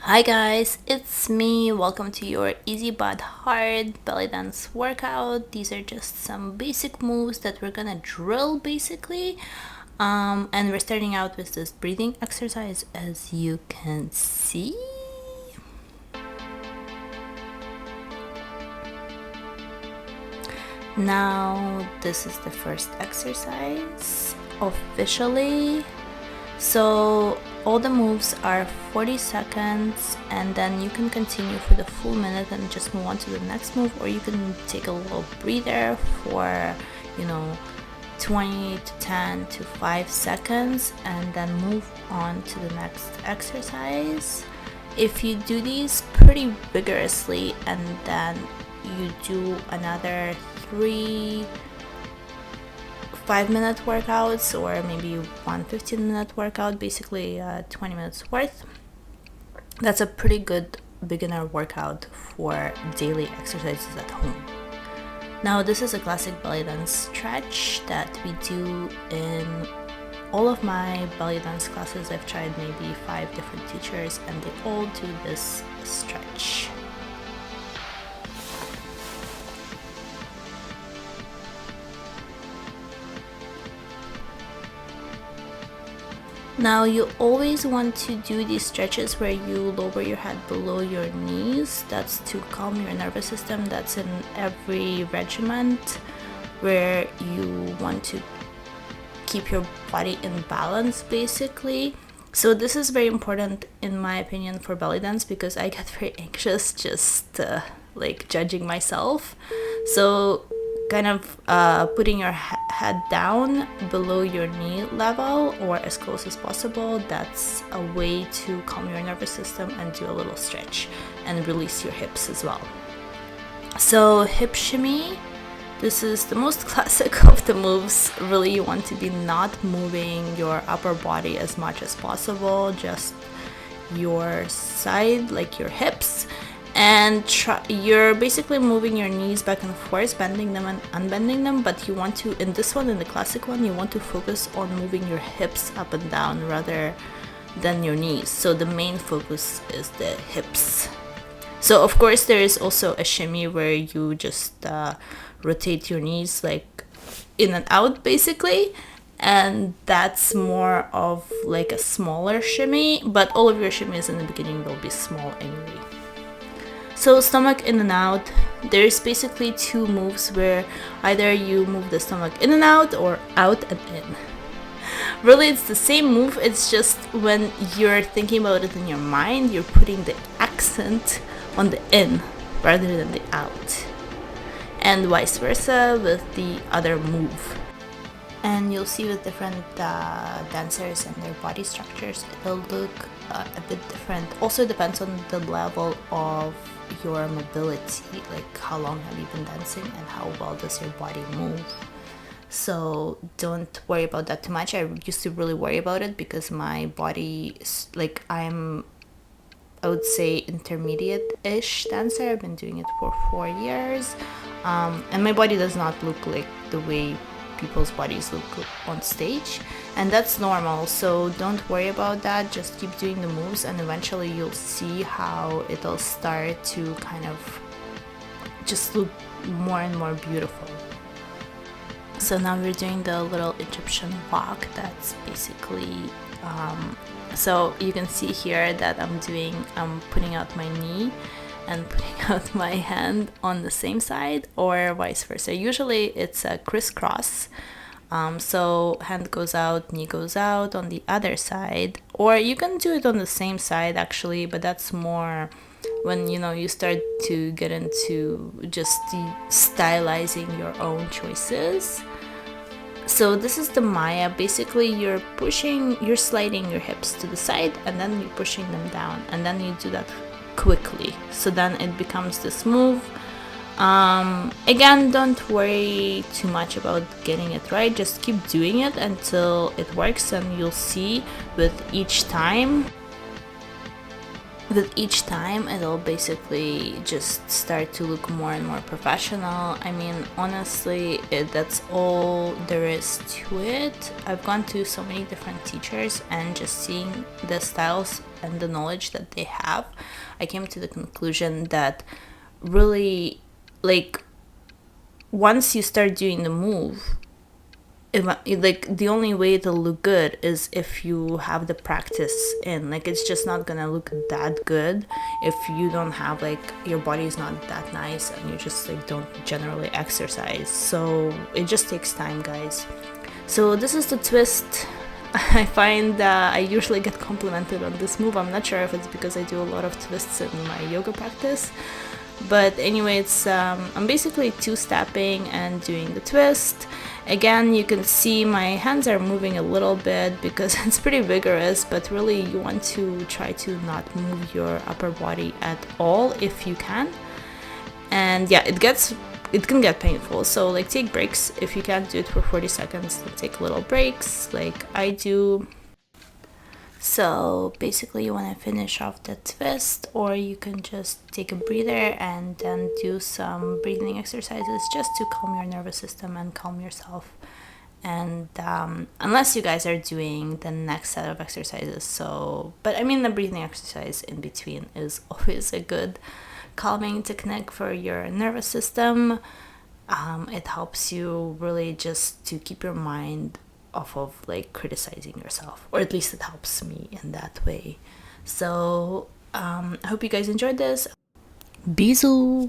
Hi guys, it's me. Welcome to your easy but hard belly dance workout. These are just some basic moves that we're gonna drill basically. And we're starting out with this breathing exercise, as you can see. Now this is the first exercise officially. So all the moves are 40 seconds, and then you can continue for the full minute and just move on to the next move, or you can take a little breather for 20 to 10 to 5 seconds and then move on to the next exercise. If you do these pretty vigorously and then you do another 3 5-minute workouts, or maybe 1 15-minute workout, basically 20 minutes worth, that's a pretty good beginner workout for daily exercises at home. Now this is a classic belly dance stretch that we do in all of my belly dance classes. I've tried maybe 5 different teachers and they all do this stretch. Now you always want to do these stretches where you lower your head below your knees. That's to calm your nervous system. That's in every regiment where you want to keep your body in balance basically. So this is very important in my opinion for belly dance, because I get very anxious just like judging myself. So kind of putting your head down below your knee level or as close as possible, that's a way to calm your nervous system and do a little stretch and release your hips as well. So hip shimmy, this is the most classic of the moves. Really, you want to be not moving your upper body as much as possible, just your side, like your hips, and you're basically moving your knees back and forth, bending them and unbending them, but you want to, in this one, in the classic one, you want to focus on moving your hips up and down rather than your knees. So the main focus is the hips. So of course there is also a shimmy where you just rotate your knees like in and out basically, and that's more of like a smaller shimmy, but all of your shimmies in the beginning will be small anyway. So stomach in and out, there's basically 2 moves where either you move the stomach in and out or out and in. Really, it's the same move, it's just when you're thinking about it in your mind, you're putting the accent on the in rather than the out. And vice versa with the other move. And you'll see with different dancers and their body structures, it'll look a bit different. Also depends on the level of your mobility, like how long have you been dancing and how well does your body move. So don't worry about that too much. I used to really worry about it because my body, like I would say intermediate-ish dancer. I've been doing it for 4 years, and my body does not look like the way people's bodies look on stage, and that's normal. So don't worry about that, just keep doing the moves and eventually you'll see how it'll start to kind of just look more and more beautiful. So now we're doing the little Egyptian walk. That's basically so you can see here that I'm putting out my knee and putting out my hand on the same side, or vice versa. Usually it's a crisscross, so hand goes out, knee goes out on the other side, or you can do it on the same side actually, but that's more when you start to get into just stylizing your own choices. So this is the Maya. Basically you're sliding your hips to the side and then you're pushing them down, and then you do that quickly, so then it becomes this move. Again, don't worry too much about getting it right, just keep doing it until it works, and you'll see with each time with each time it'll basically just start to look more and more professional. I mean, honestly, that's all there is to it. I've gone to so many different teachers, and just seeing the styles and the knowledge that they have, I came to the conclusion that really, like, once you start doing the move, like, the only way it'll look good is if you have the practice in. Like, it's just not gonna look that good if you don't have, like, your body is not that nice and you just, like, don't generally exercise. So it just takes time, guys. So this is the twist. I find I usually get complimented on this move. I'm not sure if it's because I do a lot of twists in my yoga practice, but anyway, it's I'm basically two-stepping and doing the twist. Again, you can see my hands are moving a little bit because it's pretty vigorous, but really you want to try to not move your upper body at all if you can. And yeah, it can get painful, so like, take breaks. If you can't do it for 40 seconds, then take little breaks like I do. So basically, you want to finish off the twist, or you can just take a breather and then do some breathing exercises just to calm your nervous system and calm yourself. And unless you guys are doing the next set of exercises, but I mean, the breathing exercise in between is always a good calming technique for your nervous system. It helps you really just to keep your mind off of, like, criticizing yourself, or at least it helps me in that way. So I hope you guys enjoyed this. Bisous.